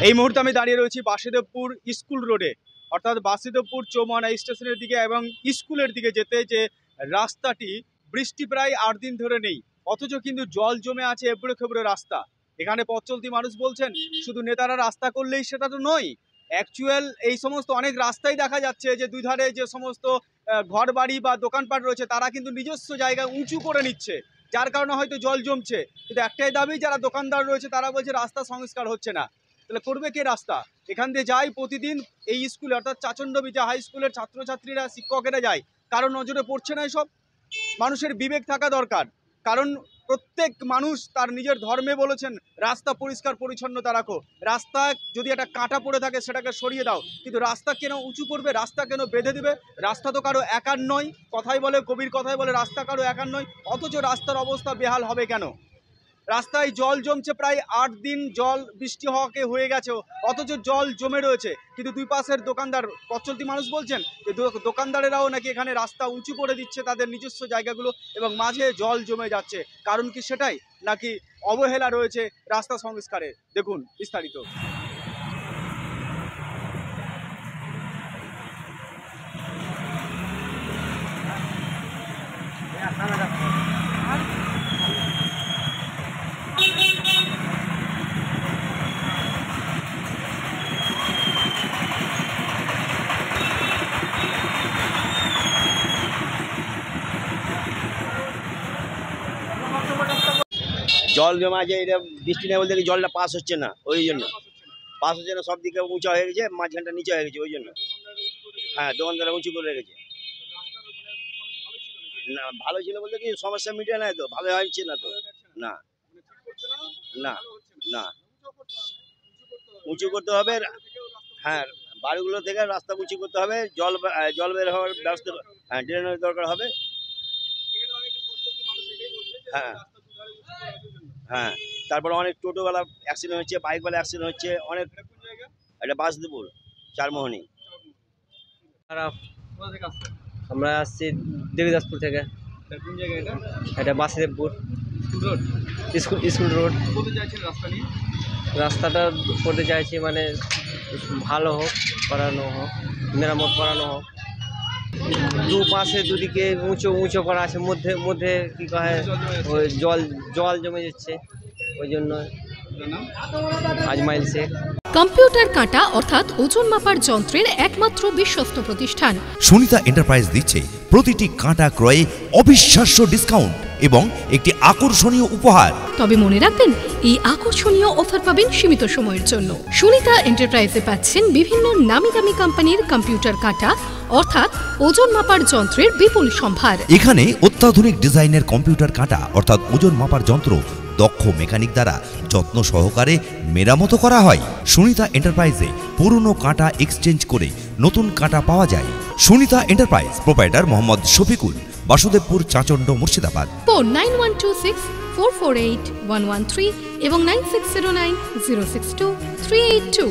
এই মুহূর্তে আমি দাঁড়িয়ে রয়েছি বাসুদেবপুর স্কুল রোডে, অর্থাৎ বাসুদেবপুর চৌমানা স্টেশনের দিকে এবং স্কুলের দিকে যেতে যে রাস্তাটি বৃষ্টি প্রায় 8 দিন ধরে নেই, অথচ কিন্তু জল জমে আছে এবড়ো খেবড়ো রাস্তা। এখানে পথ চলতি মানুষ বলছেন শুধু নেতারা রাস্তা করলেই সেটা তো নয়, অ্যাকচুয়াল এই সমস্ত অনেক রাস্তাই দেখা যাচ্ছে যে দুই ধারে যে সমস্ত ঘর বাড়ি বা দোকানপাট রয়েছে তারা কিন্তু নিজস্ব জায়গা উঁচু করে নিচ্ছে, যার কারণে হয়তো জল জমছে। কিন্তু একটাই দাবি, যারা দোকানদার রয়েছে তারা বলছে রাস্তা সংস্কার হচ্ছে না। তাহলে করবে কে রাস্তা? এখান দিয়ে যাই প্রতিদিন এই স্কুলে, অর্থাৎ চাচণ্ডবিজা হাই স্কুলের ছাত্রছাত্রীরা, শিক্ষকেরা যায়, কারণ নজরে পড়ছে না এসব? মানুষের বিবেক থাকা দরকার, কারণ প্রত্যেক মানুষ তার নিজের ধর্মে বলেছেন রাস্তা পরিষ্কার পরিচ্ছন্নতা রাখো। রাস্তা যদি একটা কাঁটা পড়ে থাকে সেটাকে সরিয়ে দাও, কিন্তু রাস্তা কেন উঁচু করবে, রাস্তা কেন বেঁধে দিবে? রাস্তা তো কারো একার নয়, কথাই বলে, কবির কথাই বলে রাস্তা কারো একার নয়, অথচ রাস্তার অবস্থা বেহাল হবে কেন? রাস্তায় জল জমছে, প্রায় 8 দিন জল বৃষ্টি হওয়াকে হয়ে গেছে, অথচ জল জমে রয়েছে। কিন্তু দুই পাশের দোকানদার, পথ চলতি মানুষ বলছেন যে দোকানদারেরাও নাকি এখানে রাস্তা উঁচু করে দিচ্ছে তাদের নিজস্ব জায়গাগুলো, এবং মাঝে জল জমে যাচ্ছে। কারণ কি সেটাই, নাকি অবহেলা রয়েছে রাস্তা সংস্কারে? দেখুন বিস্তারিত। জল জমা আছে, এটা বৃষ্টি নেই বলতে জলটা পাস হচ্ছে না, ওই জন্য পাস হচ্ছে না। সব দিকে উঁচা হয়ে গেছে, মাঝখানটা নিচে হয়ে গেছে, ওই জন্য। হ্যাঁ, দোকানদারা উঁচু করে রেখেছে। না, ভালো ছিল বলতে কি সমস্যা মিটে নাই তো, ভালো হচ্ছে না তো। না না না, উঁচু করতে হবে। হ্যাঁ, বাড়িগুলো থেকে রাস্তা উঁচু করতে হবে, জল বের হওয়ার ব্যবস্থা, হ্যাঁ, ড্রেনের দরকার হবে। হ্যাঁ হ্যাঁ, তারপরে অনেক টোটোওয়ালা অ্যাক্সিডেন্ট হচ্ছে, বাইকওয়ালা অ্যাক্সিডেন্ট হচ্ছে অনেক। এটা বাসুদেবপুর চারমোহনী। আমরা আসছি দেবীদাসপুর থেকে। কোন জায়গা এটা? এটা বাসুদেবপুর স্কুল রোড। রাস্তাটা করতে চাইছি, মানে ভালো হোক, করানো হোক, মেরামত করানো হোক। দুপাশে দুদিকে উঁচু উঁচু করা আছে, মধ্যে মধ্যে কি কয় ওই জল জমে যাচ্ছে, ওই জন্য আজমাইল শেখ। কম্পিউটার কাঁটা অর্থাৎ ওজন মাপার যন্ত্রের একমাত্র বিশ্বস্ত প্রতিষ্ঠান সুনিতা এন্টারপ্রাইজ দিচ্ছে প্রতিটি কাঁটা ক্রয়ে অবিশ্বাস্য ডিসকাউন্ট এবং একটি আকর্ষণীয় উপহার। তবে মনে রাখবেন, এই আকর্ষণীয় অফার পাবেন সীমিত সময়ের জন্য। সুনিতা এন্টারপ্রাইজে পাচ্ছেন বিভিন্ন নামি দামি কোম্পানির কম্পিউটার কাঁটা অর্থাৎ ওজন মাপার যন্ত্রের বিপুল সম্ভার। এখানে অত্যাধুনিক ডিজাইনের কম্পিউটার কাঁটা অর্থাৎ ওজন মাপার যন্ত্র দক্ষ মেকানিক দ্বারা যত্ন সহকারে মেরামত করা হয়। সুনিতা এন্টারপ্রাইজে পুরনো কাঁটা এক্সচেঞ্জ করে নতুন কাঁটা পাওয়া যায়। Sunita enterprise, proprietor Mohammad Shafikul, Basudebpur, Chachand, Murshidabad. Phone 9126 448 113 এবং 9609 062 382।